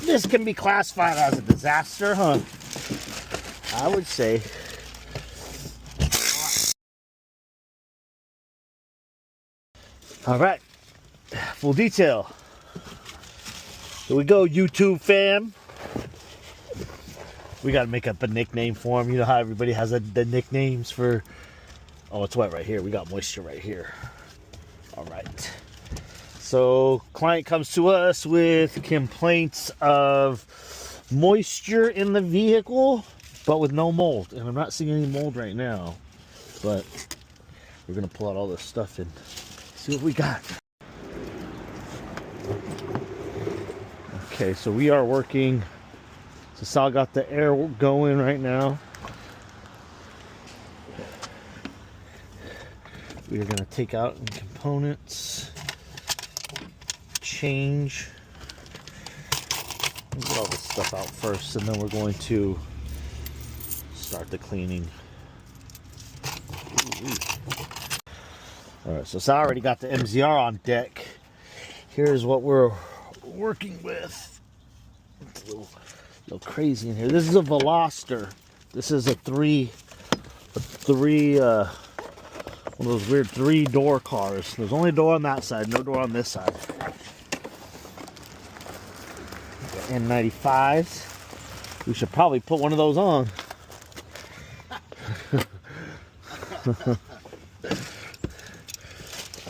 this can be classified as a disaster, huh? I would say. All right, full detail. Here we go, YouTube fam. We gotta make up a nickname for him. You know how everybody has the nicknames for. Oh, it's wet right here. We got moisture right here. All right. So, client comes to us with complaints of moisture in the vehicle, but with no mold. And I'm not seeing any mold right now. But we're gonna pull out all this stuff and see what we got. Okay, so we are working. So Sal got the air going right now. We are going to take out components, change, get all this stuff out first, and then we're going to start the cleaning. All right, so Sal already got the MZR on deck. Here's what we're working with. It's a little crazy in here. This is a Veloster. This is a one of those weird 3-door cars. There's only a door on that side, no door on this side. N95s. We should probably put one of those on.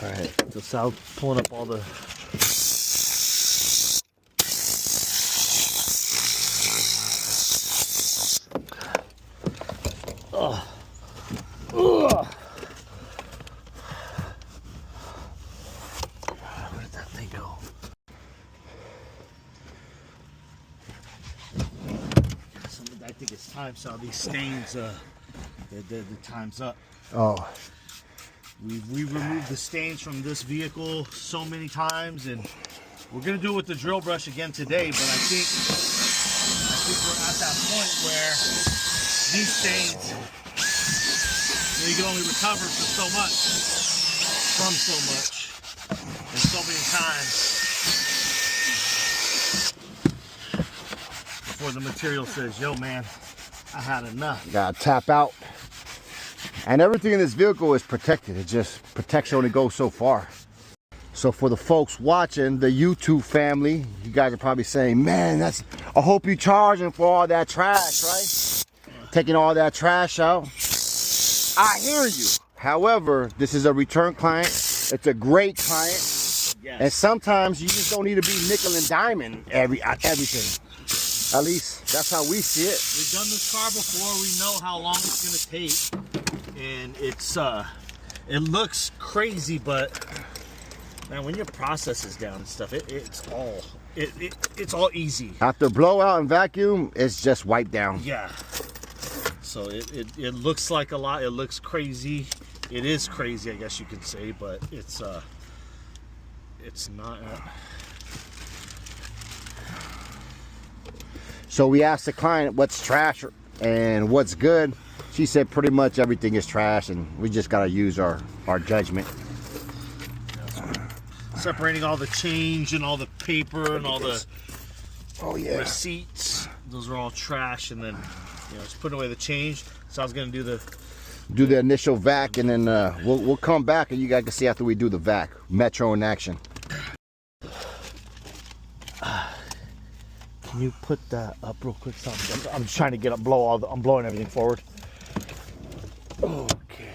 All right, so Sal's pulling up all the. Where did that thing go? I think it's time, so these stains, the time's up. Oh. We removed the stains from this vehicle so many times, and we're gonna do it with the drill brush again today. But I think we're at that point where these stains, you can only recover for so much, from so much, and so many times before the material says, "Yo, man, I had enough." You gotta tap out. And everything in this vehicle is protected. It just protection only goes so far. So for the folks watching, the YouTube family, you guys are probably saying, man, I hope you're charging for all that trash, right? Taking all that trash out. I hear you. However, this is a return client. It's a great client. Yes. And sometimes you just don't need to be nickel and diming everything. At least that's how we see it. We've done this car before. We know how long it's going to take. And it looks crazy, but man, when your process is down and stuff, it's all easy. After blowout and vacuum, it's just wiped down. Yeah. So it looks like a lot. It looks crazy. It is crazy, I guess you could say, but it's not. So we asked the client what's trash and what's good. She said pretty much everything is trash, and we just gotta use our judgment. Separating all the change and all the paper and all the receipts. Those are all trash, and then just putting away the change. So I was gonna do the initial vac, and then we'll come back and you guys can see after we do the vac. Metro in action. Can you put that up real quick? I'm just trying to get up, I'm blowing everything forward. Okay.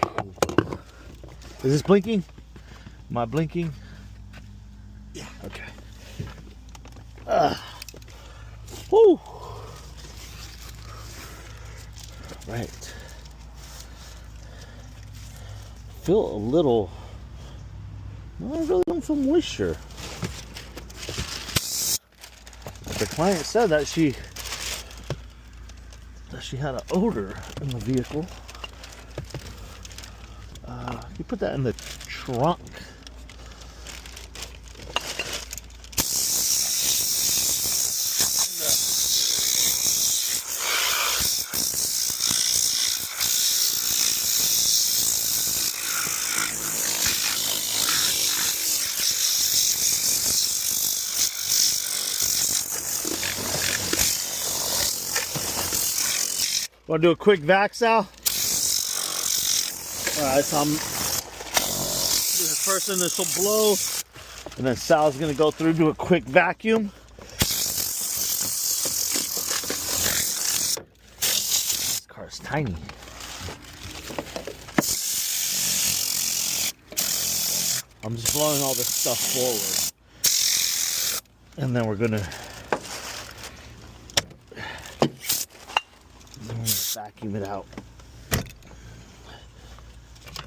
Is this blinking? Am I blinking? Yeah. Okay. Woo. Right. Feel a little. No, I really don't feel moisture. The client said that she had an odor in the vehicle. You put that in the trunk. Want to do a quick vac, Sal? Alright, so this is first initial blow. And then Sal's going to go through and do a quick vacuum. This car is tiny. I'm just blowing all this stuff forward. And then we're going to vacuum it out.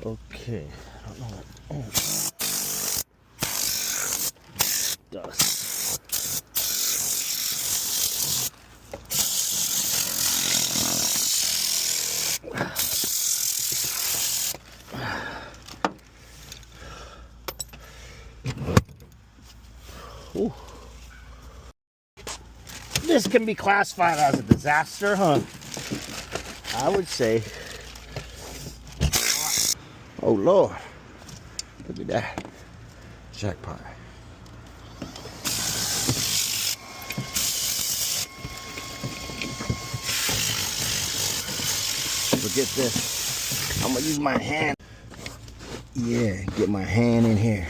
Okay. I don't know what. Oh. Dust. Ooh. This can be classified as a disaster, huh? I would say. Oh Lord, look at that. Jackpot. Forget this. I'm gonna use my hand. Yeah, get my hand in here.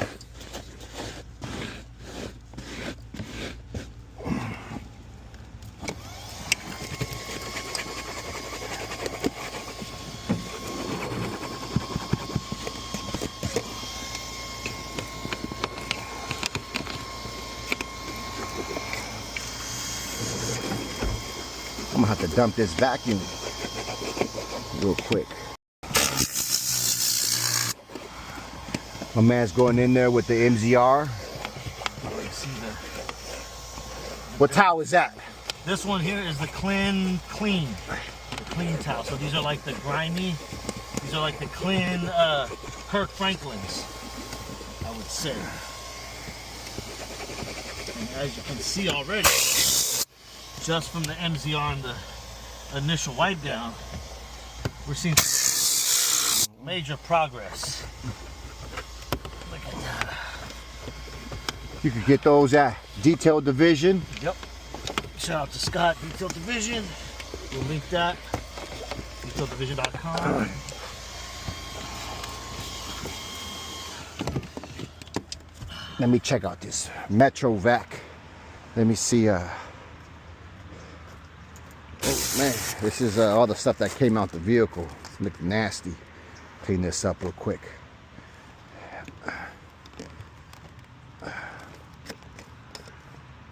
I'm gonna have to dump this vacuum real quick. My man's going in there with the MZR. What towel is that? This one here is the clean towel. So these are like the grimy, these are like the clean Kirk Franklins, I would say. And as you can see already, just from the MZR and the initial wipe down, we're seeing major progress. Look at that. You could get those at Detail Division. Yep. Shout out to Scott, Detail Division. We'll link that. DetailDivision.com. Let me check out this Metro Vac. Let me see. Oh man, this is all the stuff that came out the vehicle. It's looking nasty. Clean this up real quick.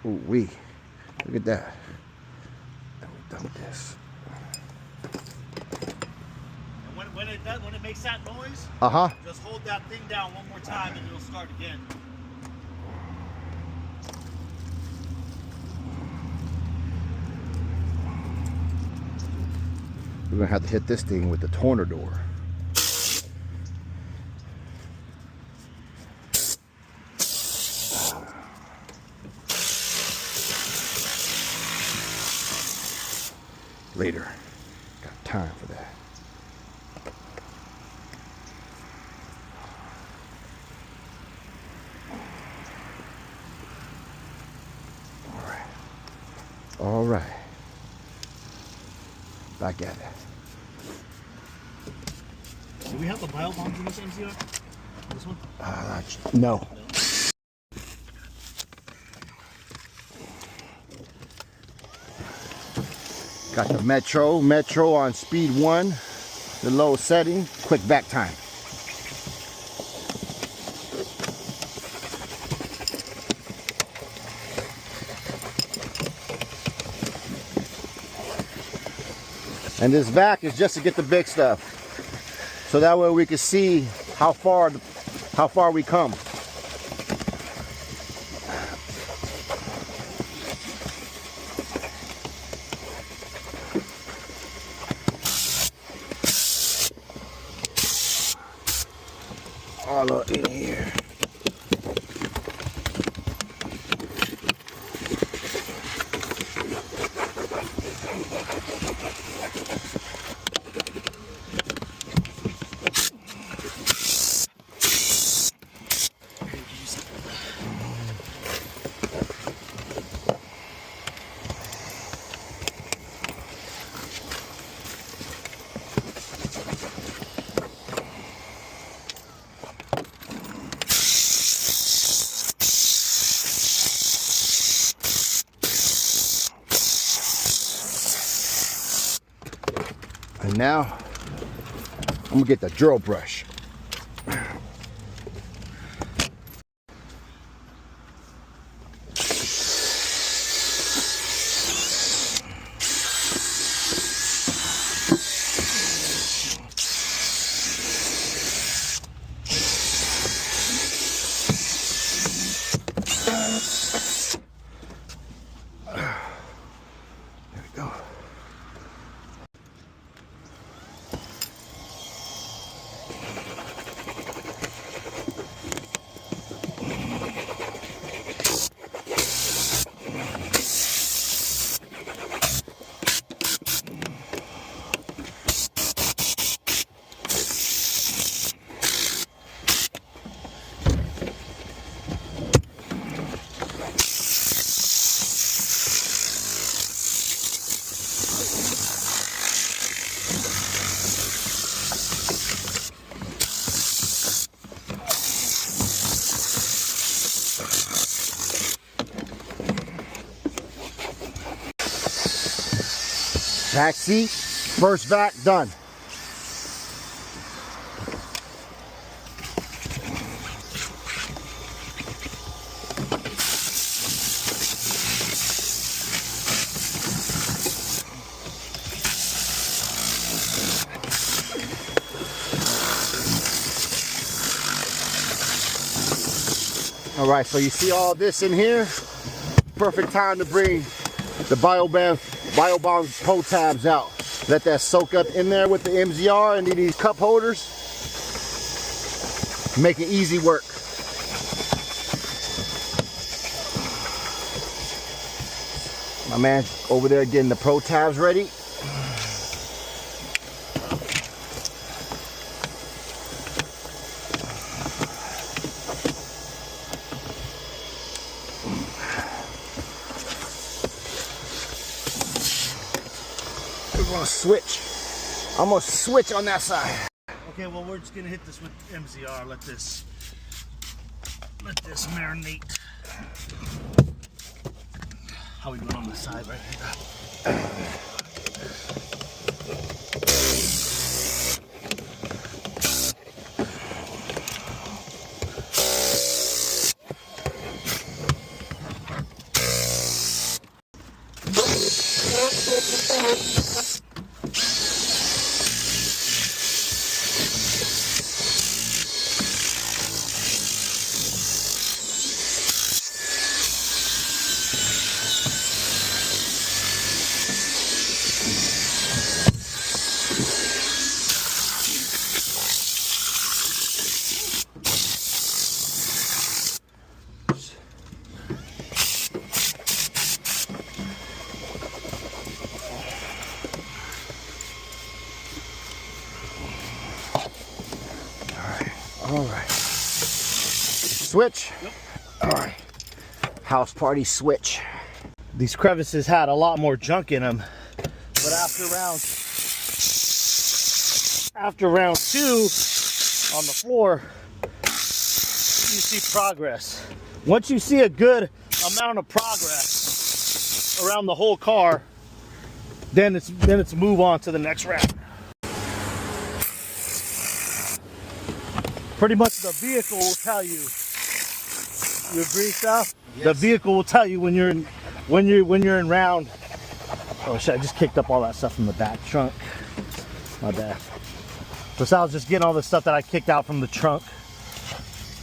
Ooh wee, look at that. Let me dump this. And when it makes that noise, just hold that thing down one more time and it'll start again. We're gonna have to hit this thing with the tornador. Later. Got time for that. All right. Back at it. Do we have the bio bombs in this MCR? This one? No. Got the Metro on speed 1, the low setting, quick back time. And this vac is just to get the big stuff, so that way we can see how far we come. All up in here. And now I'm gonna get the drill brush. There we go. Vac seat, first vac done. All right, so you see all this in here? Perfect time to bring the Biobond toe tabs out. Let that soak up in there with the MZR and these cup holders. Make it easy work. My man over there getting the pro tabs ready. We're gonna switch. I'm gonna switch on that side. Okay, well we're just gonna hit this with MZR. Let this marinate. How we doing on the side right here? All right. Switch. Yep. All right. House party switch. These crevices had a lot more junk in them, but after round 2 on the floor, you see progress. Once you see a good amount of progress around the whole car, then it's move on to the next round. Pretty much the vehicle will tell you. You agree, Sal? Yes. The vehicle will tell you when you're in round. Oh shit! I just kicked up all that stuff from the back trunk. My bad. So Sal's just getting all the stuff that I kicked out from the trunk.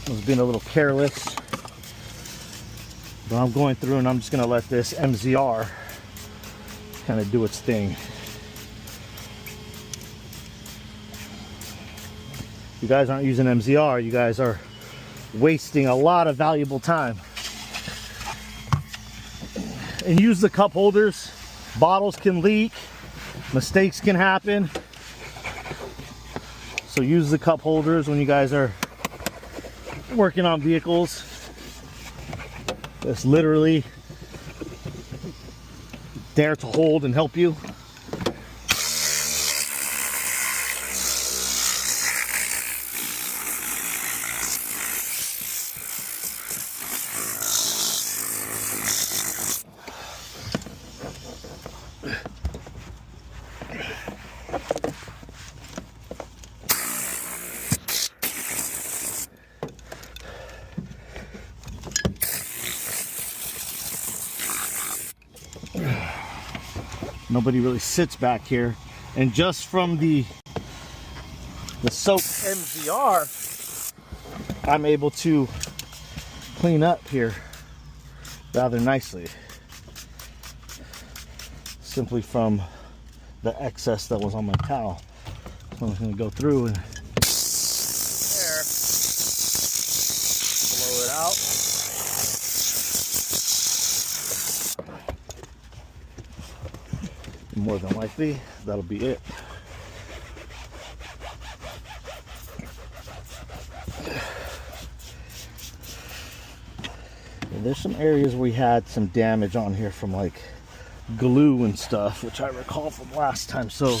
I was being a little careless. But I'm going through and I'm just gonna let this MZR kind of do its thing. You guys aren't using MZR, you guys are wasting a lot of valuable time. And use the cup holders. Bottles can leak, mistakes can happen. So use the cup holders when you guys are working on vehicles. It's literally there to hold and help you. Nobody really sits back here. And just from the soaked MZR, I'm able to clean up here rather nicely. Simply from the excess that was on my towel. So I'm just gonna go through and there, blow it out. More than likely, that'll be it. And there's some areas where we had some damage on here from like glue and stuff, which I recall from last time. So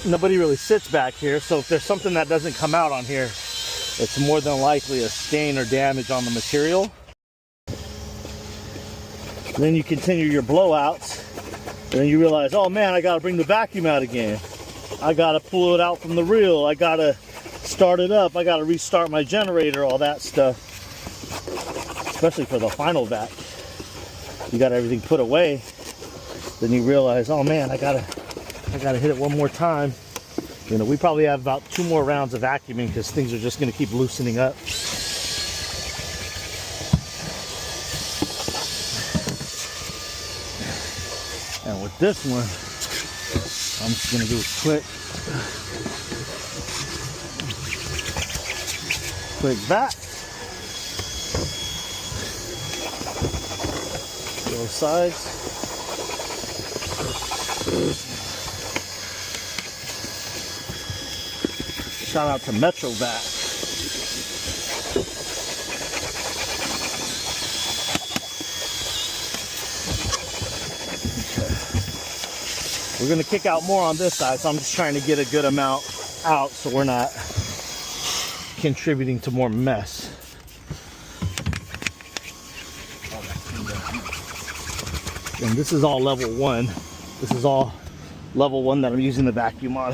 nobody really sits back here. So if there's something that doesn't come out on here, it's more than likely a stain or damage on the material. Then you continue your blowouts. And then you realize, oh man, I gotta bring the vacuum out again. I gotta pull it out from the reel. I gotta start it up. I gotta restart my generator, all that stuff. Especially for the final vac. You got everything put away. Then you realize, oh man, I gotta hit it one more time. You know, we probably have about 2 more rounds of vacuuming because things are just gonna keep loosening up. And with this one, I'm just gonna do a quick vac. Both sides. Shout out to Metro Vac. We're gonna kick out more on this side, so I'm just trying to get a good amount out so we're not contributing to more mess. And this is all level 1. This is all level 1 that I'm using the vacuum on.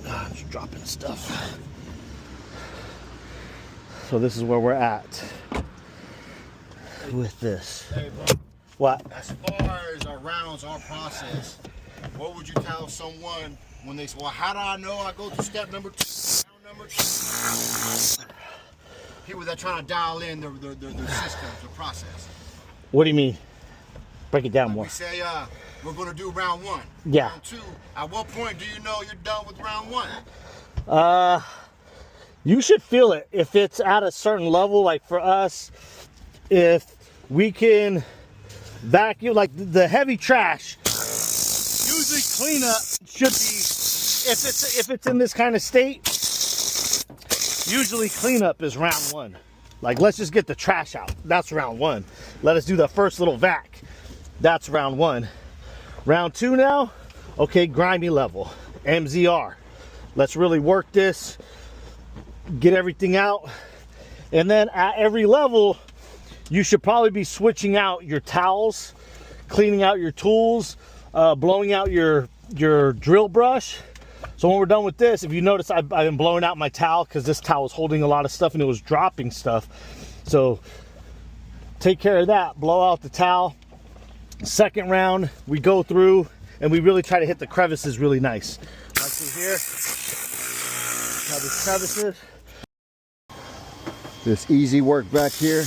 I'm just dropping stuff. So this is where we're at with this. Hey, bro. What? As far as our rounds, our process, what would you tell someone when they say, well, how do I know I go to step number 2, round number 2? People that are trying to dial in their systems, their process. What do you mean? Break it down Like more. we say, we're going to do round 1. Yeah. Round 2, at what point do you know you're done with round 1? You should feel it. If it's at a certain level, like for us, if we can vacuum, like the heavy trash, usually cleanup should be, if it's in this kind of state, usually cleanup is round 1. Like, let's just get the trash out. That's round 1. Let us do the first little vac. That's round 1. Round 2 now, okay, grimy level, MZR. Let's really work this, get everything out. And then at every level, you should probably be switching out your towels, cleaning out your tools, blowing out your drill brush. So when we're done with this, if you notice, I've been blowing out my towel because this towel was holding a lot of stuff and it was dropping stuff. So take care of that, blow out the towel. Second round, we go through and we really try to hit the crevices really nice. Like through here, now these crevices. This easy work back here.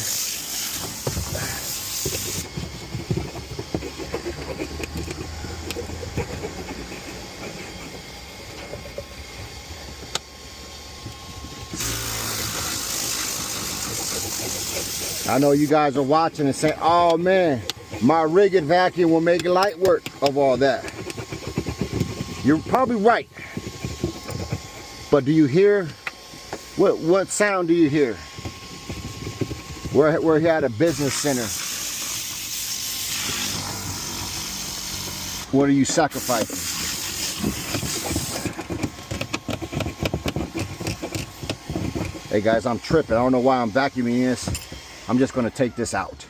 I know you guys are watching and saying, oh man, my rigged vacuum will make light work of all that. You're probably right. But do you hear, what sound do you hear? We're here at a business center. What are you sacrificing? Hey guys, I'm tripping. I don't know why I'm vacuuming this. I'm just gonna take this out.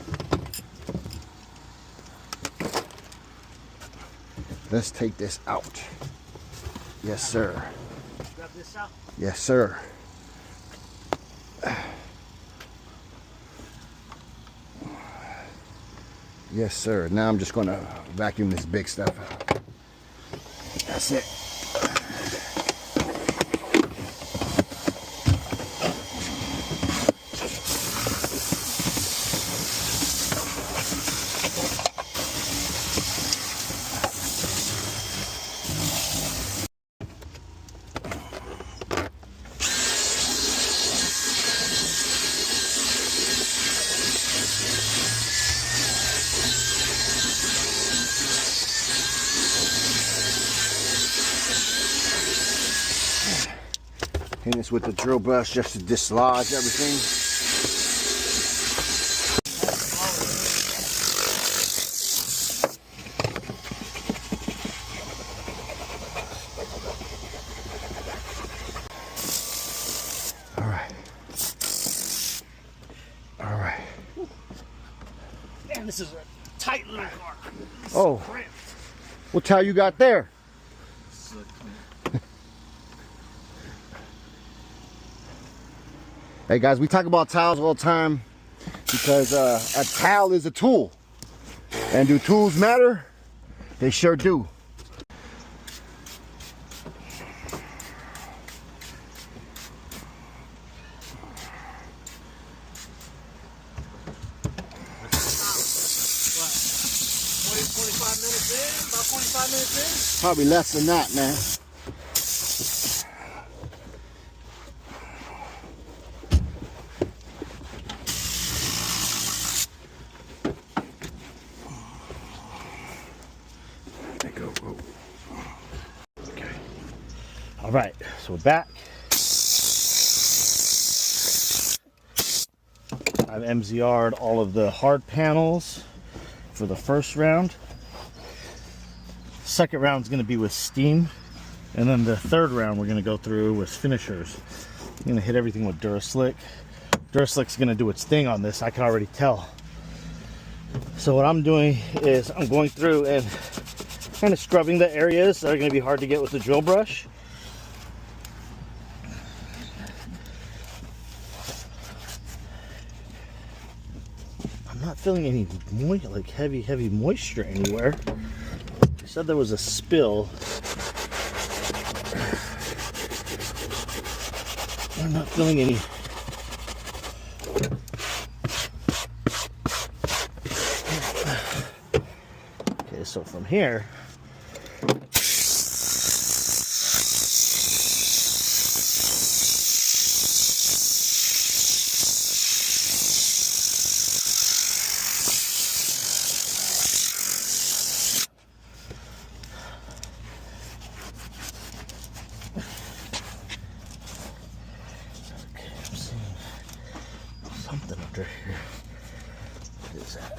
Let's take this out. Yes, sir. Grab this out. Yes, sir. Yes, sir. Now I'm just gonna vacuum this big stuff out. That's it. Hit this with the drill brush just to dislodge everything. All right. All right. Man, this is a tight little car. Oh, what tile you got there? Hey guys, we talk about tiles all the time because a tile is a tool. And do tools matter? They sure do. Probably less than that, man. Okay. All right, so we're back. I've MZR'd all of the hard panels for the first round. Second round is going to be with steam, and then the third round we're going to go through with finishers. I'm going to hit everything with Duraslick. Duraslick's going to do its thing on this, I can already tell. So what I'm doing is I'm going through and kind of scrubbing the areas that are going to be hard to get with the drill brush. I'm not feeling any heavy moisture anywhere. They said there was a spill. I'm not feeling any. Okay, so from here, something under here. What is that?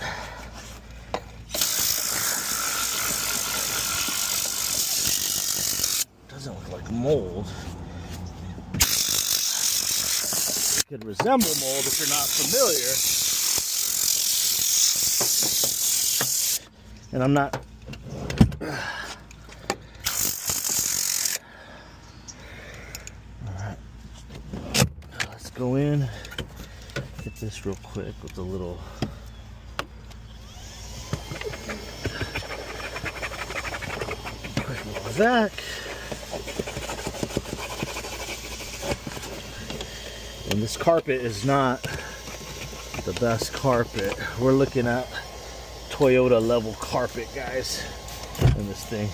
Doesn't look like mold. It could resemble mold if you're not familiar. And I'm not. All right. Let's go in. Get this real quick with a little. Quick little vac. And this carpet is not the best carpet. We're looking at Toyota level carpet, guys, in this thing.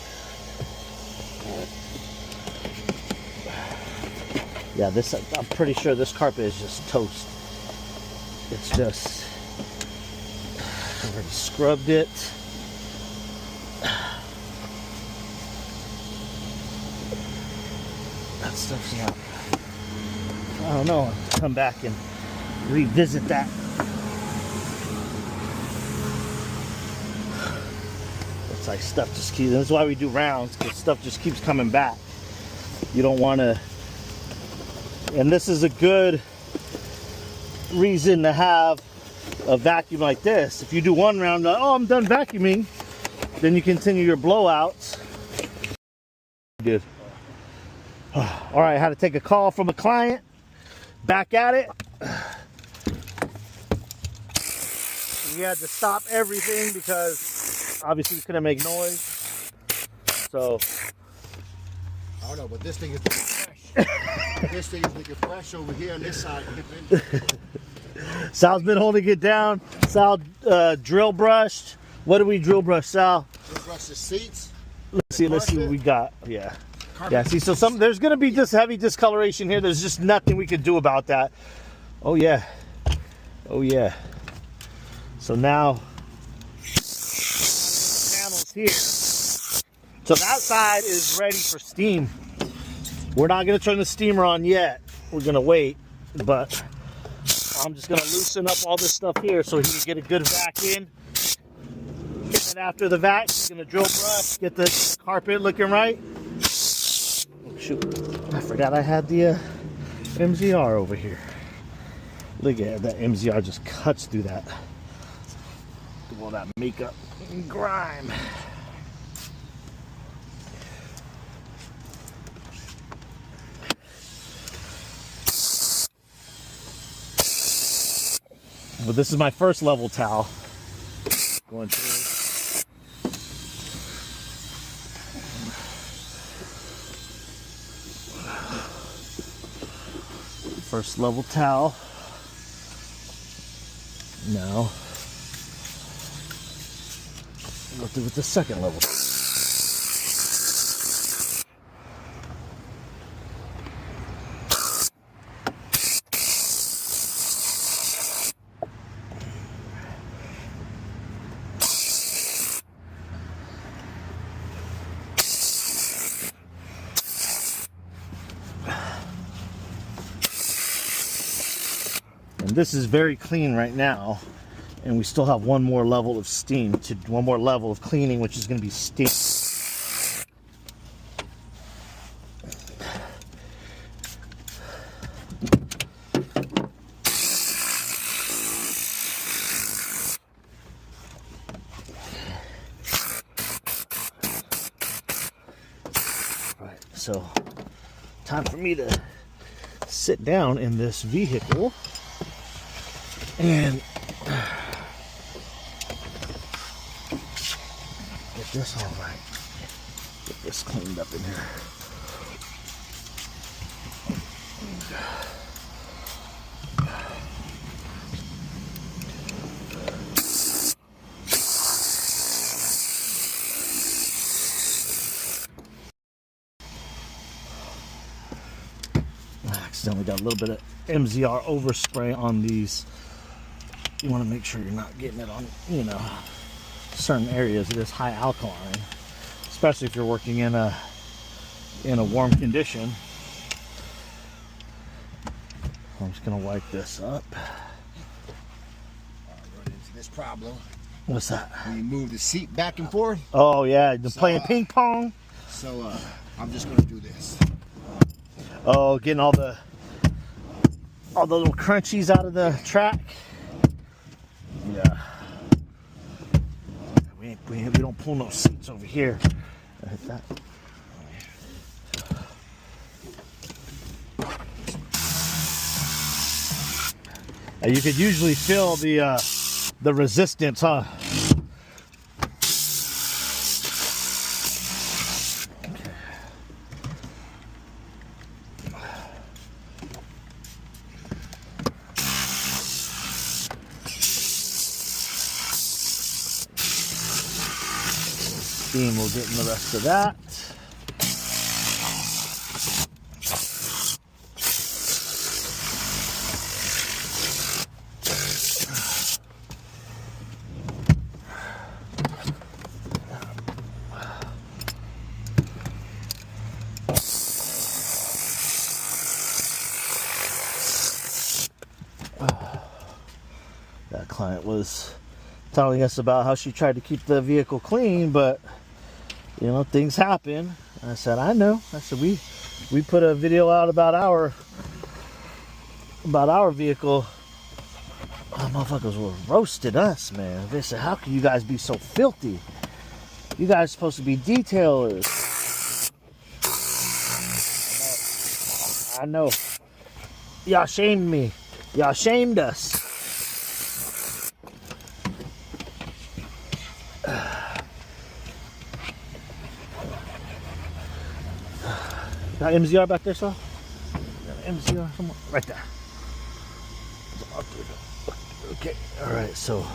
Yeah, this, I'm pretty sure this carpet is just toast. It's just, I already scrubbed it. That stuff's not, I don't know, I'll come back and revisit that. It's like stuff just keeps, that's why we do rounds, because stuff just keeps coming back. You don't want to, and this is a good reason to have a vacuum like this. If you do one round, oh, I'm done vacuuming, then you continue your blowouts. Good. All right, I had to take a call from a client. Back at it. we had to stop everything because obviously we couldn't make noise. So I don't know, but this thing is looking fresh. This thing is looking fresh over here on this side. Sal's been holding it down. Sal drill brushed. What did we drill brush, Sal? Drill brush the seats. Let's see what we got. Yeah. Yeah, see, so there's gonna be this heavy discoloration here. There's just nothing we can do about that. Oh yeah. Oh yeah. So now panels here. So that side is ready for steam. We're not gonna turn the steamer on yet. We're gonna wait, but I'm just gonna loosen up all this stuff here so he can get a good vac in. And after the vac, he's gonna drill brush, get the carpet looking right. Oh, shoot, I forgot I had the MZR over here. Look at that, MZR just cuts through that. Do all that makeup and grime. Well, this is my first level towel. Going through. First level towel. Now, we'll do with the second level. And this is very clean right now, and we still have one more level of steam, one more level of cleaning, which is going to be steam. Right, so time for me to sit down in this vehicle and get this all right. Get this cleaned up in here. I accidentally got a little bit of MZR overspray on these. You want to make sure you're not getting it on, you know, certain areas. It is high alkaline, especially if you're working in a warm condition. I'm just gonna wipe this up. Run into this problem. What's that? When you move the seat back and forth. Oh yeah, you're playing ping pong. So I'm just gonna do this. Oh, getting all the little crunchies out of the track. Yeah. We don't pull no seats over here. Hit that. You could usually feel the resistance, huh? Steam will get in the rest of that. That client was telling us about how she tried to keep the vehicle clean, but you know, things happen. I said, I know. I said, we put a video out about our vehicle. Oh, motherfuckers were roasting us, man. They said, how can you guys be so filthy? You guys are supposed to be detailers. I know. Y'all shamed me. Y'all shamed us. Got MZR back there, Sal? Got MZR somewhere? Right there. Okay, all right, so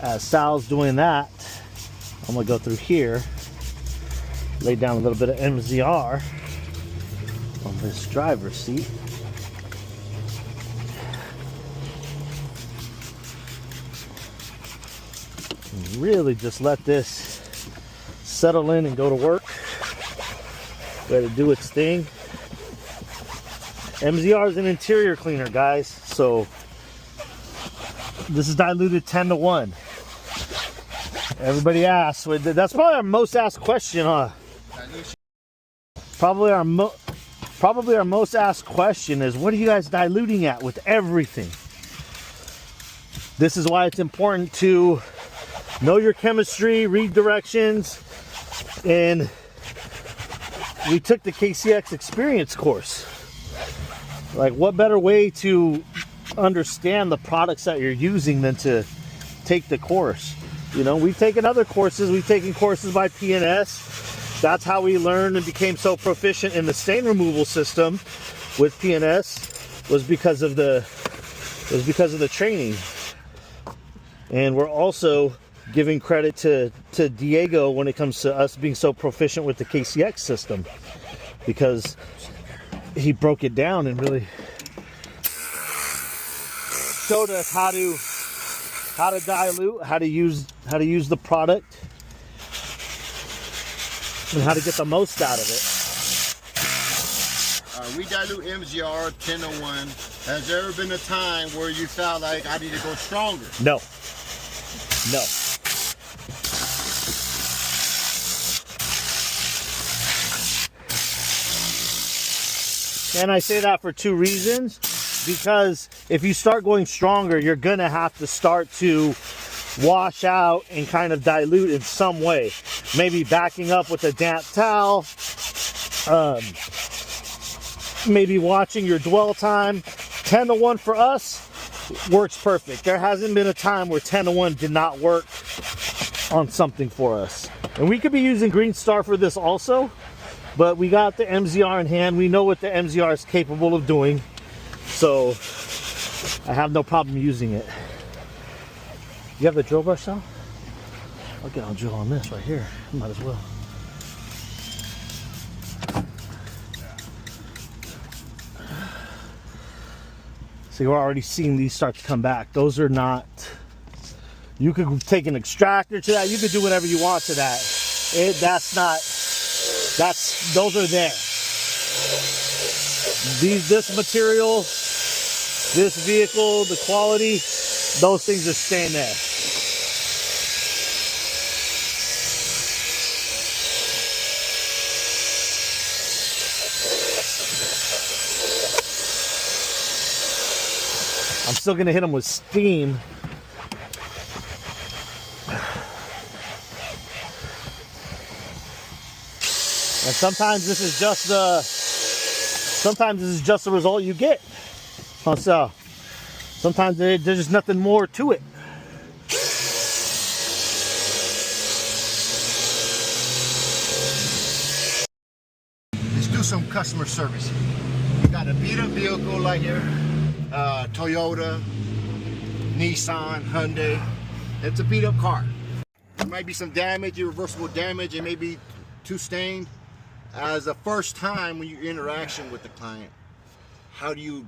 as Sal's doing that, I'm gonna go through here, lay down a little bit of MZR on this driver's seat. And really just let this settle in and go to work. Let it do its thing. MZR is an interior cleaner, guys, so this is diluted 10-to-1. Everybody asks, that's probably our most asked question, huh? Probably our most asked question is, what are you guys diluting at with everything? This is why it's important to know your chemistry, read directions, and we took the KCX experience course. Like, what better way to understand the products that you're using than to take the course? You know, we've taken other courses. We've taken courses by PNS. That's how we learned and became so proficient in the stain removal system with PNS, was because of the training. And we're also giving credit to Diego when it comes to us being so proficient with the KCX system, because he broke it down and really showed us how to dilute, how to use the product, and how to get the most out of it. We dilute MZR 10-to-1. Has there ever been a time where you felt like I need to go stronger? No. No. And I say that for two reasons. Because if you start going stronger, you're gonna have to start to wash out and kind of dilute in some way. Maybe backing up with a damp towel. Maybe watching your dwell time. 10-to-1 for us works perfect. There hasn't been a time where 10-to-1 did not work on something for us. And we could be using Green Star for this also, but we got the MZR in hand. We know what the MZR is capable of doing. So I have no problem using it. You have the drill brush, Sal? Okay, I'll drill on this right here. Might as well. See, we're already seeing these start to come back. Those are not, you could take an extractor to that. You could do whatever you want to that. Those are there. This material, this vehicle, the quality, those things are staying there. I'm still gonna hit them with steam. And sometimes this is just the result you get. So sometimes there's just nothing more to it. Let's do some customer service. We got a beat up vehicle like here. Toyota, Nissan, Hyundai. It's a beat up car. There might be some damage, irreversible damage, it may be too stained. As a first time when you're interaction with the client, how do you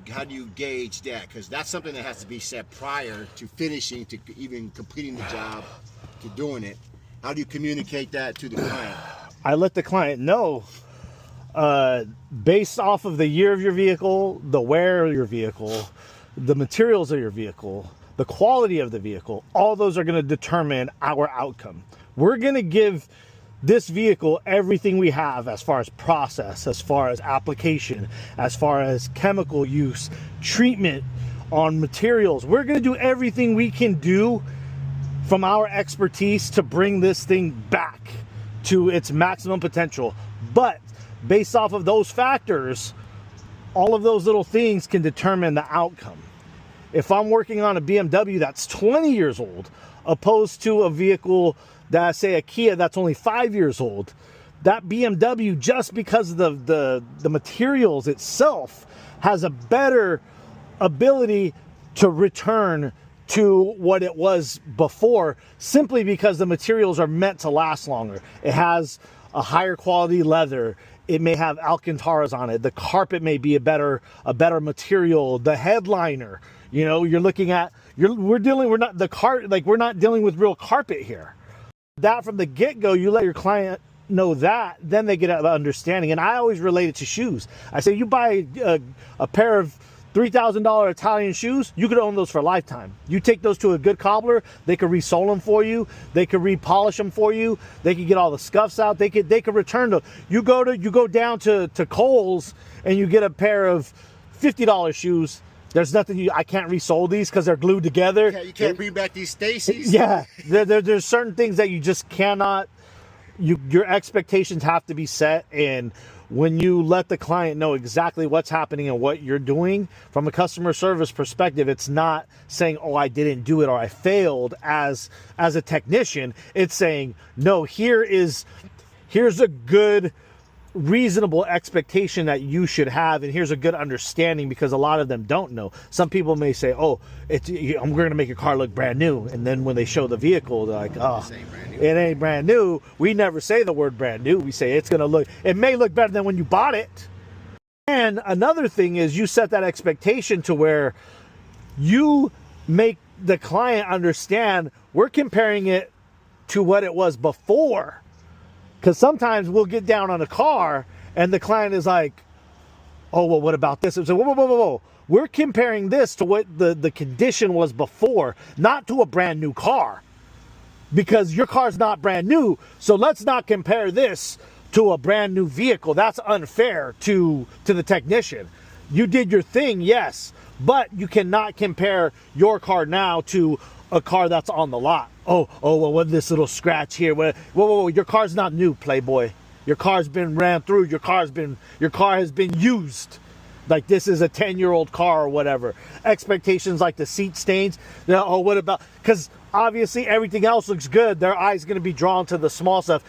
gauge that? Because that's something that has to be said prior to finishing, to even completing the job, to doing it. How do you communicate that to the client? I let the client know, based off of the year of your vehicle, the wear of your vehicle, the materials of your vehicle, the quality of the vehicle, all those are going to determine our outcome. We're going to give this vehicle everything we have as far as process, as far as application, as far as chemical use, treatment on materials. We're going to do everything we can do from our expertise to bring this thing back to its maximum potential. But based off of those factors, all of those little things can determine the outcome. If I'm working on a BMW that's 20 years old, opposed to a vehicle that say a Kia that's only 5 years old. That BMW, just because of the materials itself, has a better ability to return to what it was before, simply because the materials are meant to last longer. It has a higher quality leather. It may have Alcantaras on it. The carpet may be a better material. The headliner, you know, you're looking at, we're not dealing with real carpet here. That from the get-go, you let your client know that, then they get an understanding. And I always relate it to shoes. I say, you buy a pair of $3,000 Italian shoes, you could own those for a lifetime. You take those to a good cobbler, they could resole them for you, they could repolish them for you, they could get all the scuffs out, they could return them. You go down to Kohl's and you get a pair of $50 shoes. There's nothing I can't resole these because they're glued together. Yeah, you can't bring back these Stacy's. Yeah, there's certain things that you just cannot. Your expectations have to be set, and when you let the client know exactly what's happening and what you're doing from a customer service perspective, it's not saying, oh, I didn't do it or I failed as a technician. It's saying, no, here's a good, reasonable expectation that you should have, and here's a good understanding, because a lot of them don't know. Some people may say, oh, we're going to make your car look brand new, and then when they show the vehicle, they're like, oh, it ain't brand new. We never say the word brand new. We say it may look better than when you bought it. And another thing is, you set that expectation to where you make the client understand we're comparing it to what it was before. Because sometimes we'll get down on a car and the client is like, oh, well, what about this? It's like, whoa. We're comparing this to what the condition was before, not to a brand new car. Because your car's not brand new, so let's not compare this to a brand new vehicle. That's unfair to the technician. You did your thing, yes, but you cannot compare your car now to a car that's on the lot. Oh, well, what this little scratch here? Whoa, your car's not new, Playboy. Your car's been ran through. Your car has been used. Like, this is a 10-year-old car or whatever. Expectations like the seat stains. Oh, what about? Because obviously everything else looks good. Their eye's going to be drawn to the small stuff.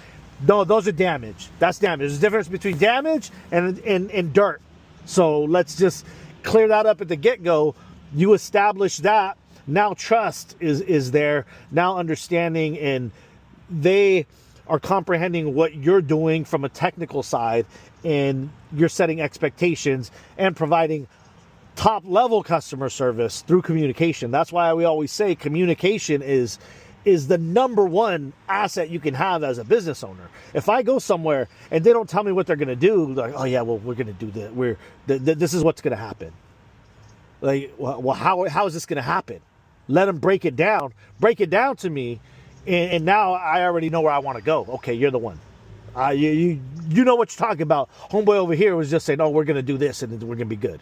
No, those are damage. That's damage. There's a difference between damage and dirt. So let's just clear that up at the get-go. You establish that. Now trust is there. Now understanding, and they are comprehending what you're doing from a technical side, and you're setting expectations and providing top level customer service through communication. That's why we always say communication is the number one asset you can have as a business owner. If I go somewhere and they don't tell me what they're going to do, like, oh yeah, well, we're going to do that. This is what's going to happen. Like, well, how is this going to happen? Let them break it down to me, and now I already know where I want to go. Okay, you're the one. You know what you're talking about. Homeboy over here was just saying, oh, we're going to do this and we're going to be good.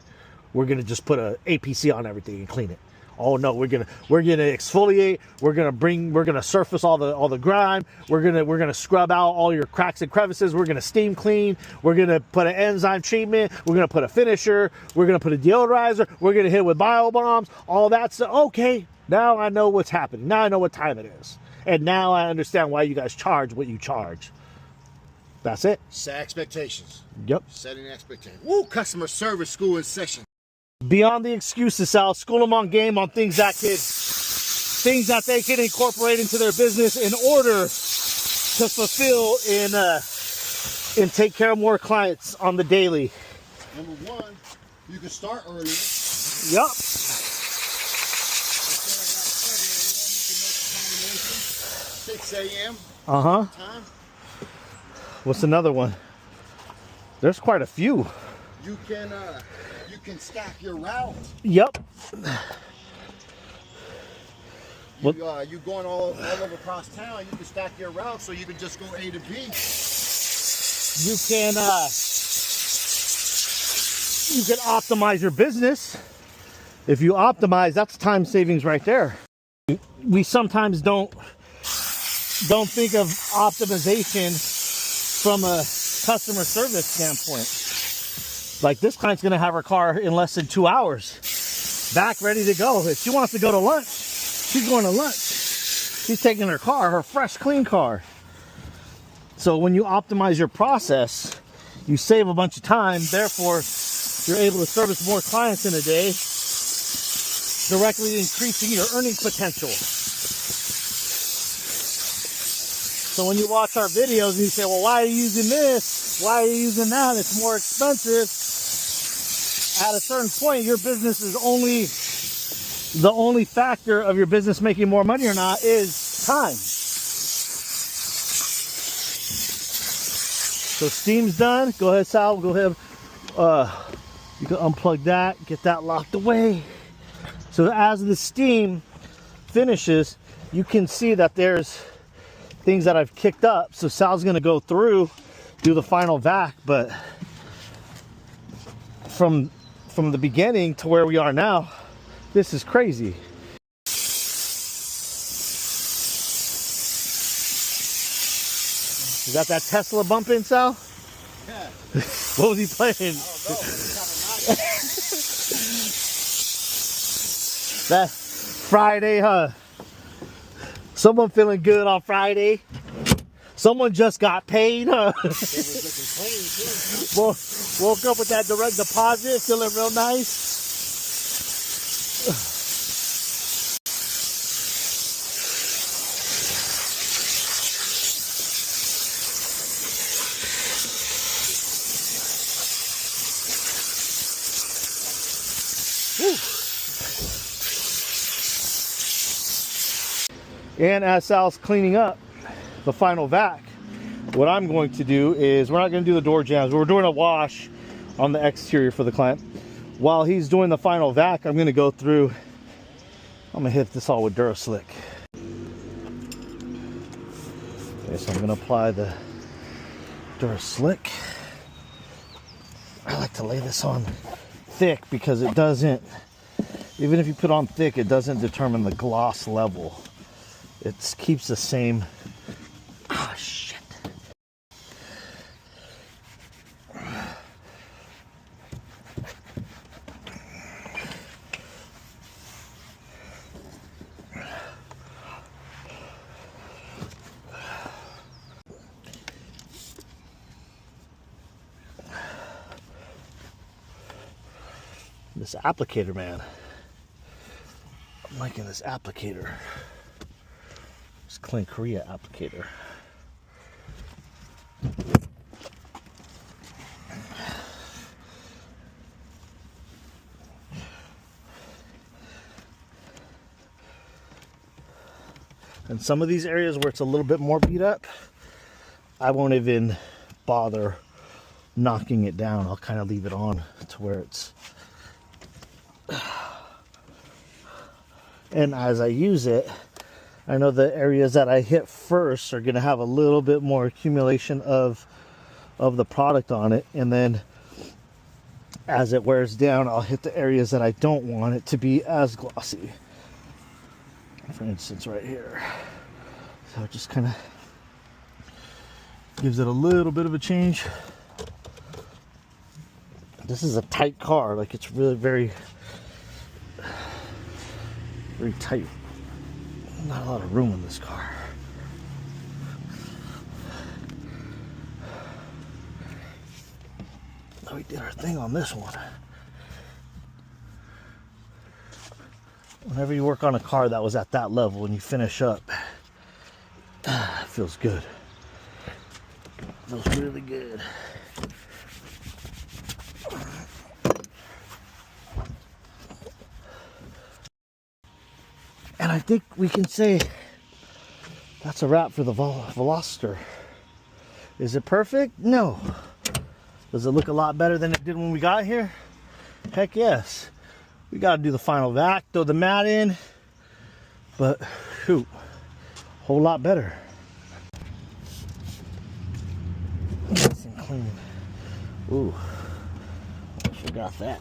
We're going to just put a APC on everything and clean it. Oh no, we're gonna exfoliate. We're gonna surface all the grime. We're gonna scrub out all your cracks and crevices. We're gonna steam clean. We're gonna put an enzyme treatment. We're gonna put a finisher. We're gonna put a deodorizer. We're gonna hit it with bio bombs. All that stuff. Okay, now I know what's happening. Now I know what time it is, and now I understand why you guys charge what you charge. That's it. Set expectations. Yep. Setting expectations. Woo! Customer service school in session. Beyond the excuses, Sal. School them on game on things that they can incorporate into their business in order to fulfill and take care of more clients on the daily. Number one, you can start earlier. Yep. 6 a.m. Uh-huh. Time. What's another one? There's quite a few. You can stack your route. Yep. You going all over across town, you can stack your route so you can just go A to B. You can optimize your business. If you optimize, that's time savings right there. We sometimes don't think of optimization from a customer service standpoint. Like, this client's going to have her car in less than 2 hours. Back, ready to go. If she wants to go to lunch, she's going to lunch. She's taking her car, her fresh, clean car. So when you optimize your process, you save a bunch of time. Therefore, you're able to service more clients in a day, directly increasing your earning potential. So when you watch our videos and you say, well, why are you using this? Why are you using that? It's more expensive. At a certain point, your business is the only factor of your business making more money or not is time. So steam's done. Go ahead, Sal. Go ahead. You can unplug that, get that locked away. So as the steam finishes, you can see that there's things that I've kicked up. So Sal's gonna go through, do the final vac, but from the beginning to where we are now, this is crazy. You got that Tesla bumping, Sal? Yeah. What was he playing? That Friday, huh? Someone feeling good on Friday? Someone just got paid, huh? Woke up with that direct deposit, feeling real nice. And as Sal's cleaning up the final vac, what I'm going to do is, we're not going to do the door jambs. We're doing a wash on the exterior for the client. While he's doing the final vac, I'm going to go through, I'm going to hit this all with Duraslick. Okay, so I'm going to apply the Duraslick. I like to lay this on thick because it doesn't, even if you put on thick, it doesn't determine the gloss level. It keeps the same. Ah, shit. This applicator, man. I'm liking this applicator. This Clean Korea applicator. And some of these areas where it's a little bit more beat up, I won't even bother knocking it down. I'll kind of leave it on to where it's, and as I use it, I know the areas that I hit first are going to have a little bit more accumulation of the product on it, and then as it wears down, I'll hit the areas that I don't want it to be as glossy. For instance, right here. So it just kind of gives it a little bit of a change. This is a tight car, like it's really very tight. Not a lot of room in this car. Oh, we did our thing on this one. Whenever you work on a car that was at that level and you finish up, it feels good. It feels really good. And I think we can say that's a wrap for the Veloster. Is it perfect? No. Does it look a lot better than it did when we got here? Heck yes. We got to do the final vac, throw the mat in, but shoot, whole lot better. Nice and clean. Ooh, forgot that.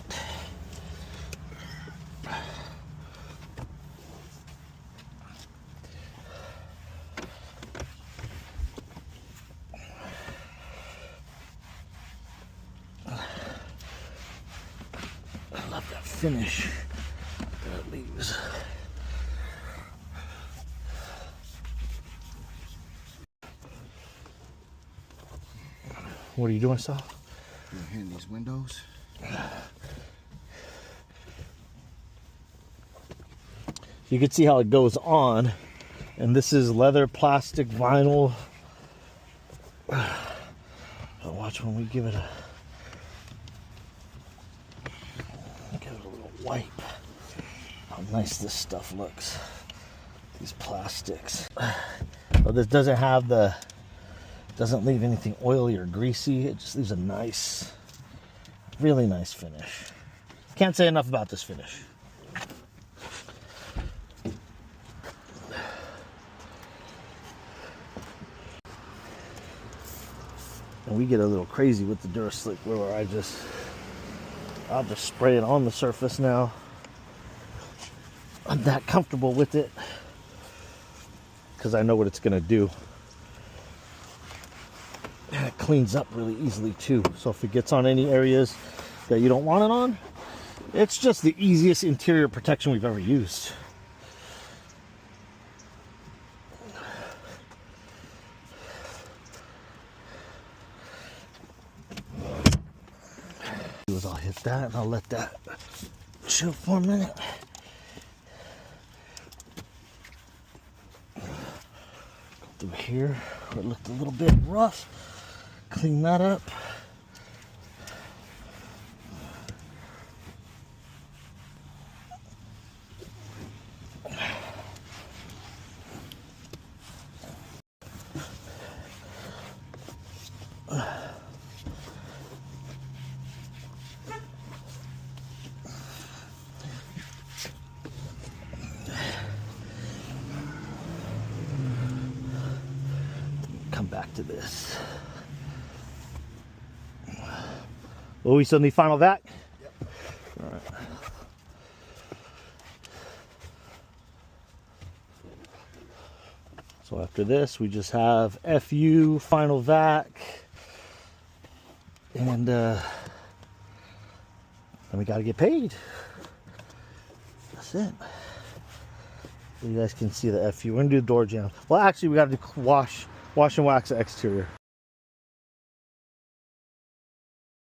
Finish that it leaves. What are you doing, Sal? You're hitting these windows. You can see how it goes on, and this is leather, plastic, vinyl. But watch when we give it a little wipe. How nice this stuff looks. These plastics. Well, this doesn't have doesn't leave anything oily or greasy. It just leaves a nice, really nice finish. Can't say enough about this finish. And we get a little crazy with the Duraslick where I'll just spray it on the surface now. I'm that comfortable with it because I know what it's going to do. And it cleans up really easily too. So if it gets on any areas that you don't want it on, it's just the easiest interior protection we've ever used. I'll hit that and I'll let that chill for a minute. Go through here where it looked a little bit rough. Clean that up. Come back to this. Oh, we still need final vac? Yep. All right. So after this, we just have FU, final vac, and then we got to get paid. That's it. So you guys can see the FU. We're gonna do the door jam. Well, actually, we got to wash and wax the exterior.